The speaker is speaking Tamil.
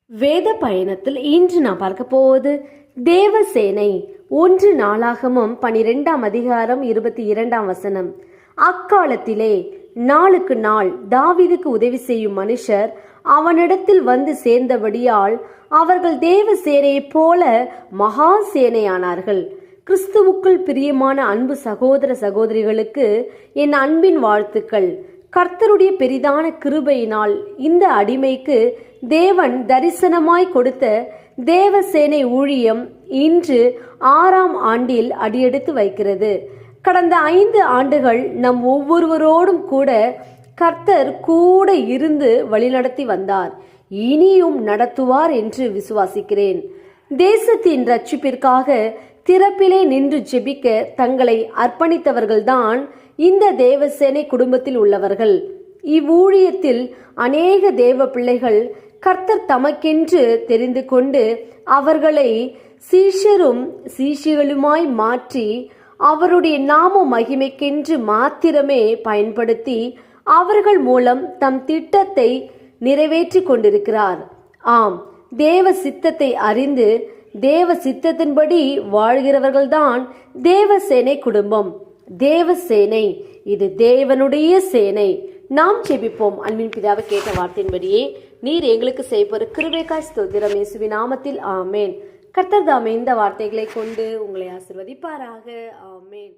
வேத பயணத்தில் இன்று நான் பார்க்க போவது தேவசேனை. 1 நாளாகமம் 12ஆம் அதிகாரம் 22ஆம் வசனம். அக்காலத்திலே நாளுக்கு நாள் தாவீதுக்கு உதவி செய்யும் மனுஷர் அவனிடத்தில் வந்து சேர்ந்தபடியால் அவர்கள் தேவசேனையைப் போல மகா சேனையானார்கள். கிறிஸ்துவுக்குள் பிரியமான அன்பு சகோதர சகோதரிகளுக்கு என் அன்பின் வாழ்த்துக்கள். கர்த்தருடைய பெரிதான கிருபையினால் இந்த அடிமைக்கு தேவன் தரிசனமாய் கொடுத்த தேவசேனை ஊழியம் இன்று 6ஆம் ஆண்டில் அடியெடுத்து வைக்கிறது. கடந்த 5 ஆண்டுகள் நம் ஒவ்வொருவரோடும் கூட கர்த்தர் கூட இருந்து வழிநடத்தி வந்தார், இனியும் நடத்துவார் என்று விசுவாசிக்கிறேன். தேசத்தின் ரட்சிப்பிற்காக திறப்பிலே நின்று ஜெபிக்க தங்களை அர்ப்பணித்தவர்கள்தான் இந்த தேவசேனை குடும்பத்தில் உள்ளவர்கள். இவ்வூழியத்தில் அநேக தேவ பிள்ளைகள் கர்த்தர் தமக்கென்று தெரிந்து கொண்டு அவர்களை சீஷரும் சீஷிகளுமாய் மாற்றி அவருடைய நாம மகிமைக்கென்று மாத்திரமே பயன்படுத்தி அவர்கள் மூலம் தம் திட்டத்தை நிறைவேற்றி கொண்டிருக்கிறார். ஆம், தேவ சித்தத்தை அறிந்து தேவ சித்தத்தின்படி வாழ்கிறவர்கள்தான் தேவசேனை குடும்பம். தேவசேனை இது தேவனுடைய சேனை. நாம் ஜெபிப்போம். அன்பின் பிதாவை கேட்ட வார்த்தையின்படியே நீர் எங்களுக்கு செய்ய கிருபைக்காய் ஸ்தோத்திரம். இயேசுவின் நாமத்தில் ஆமேன். கர்த்தர் தாமே இந்த வார்த்தைகளை கொண்டு உங்களை ஆசீர்வதிப்பாராக. ஆமேன்.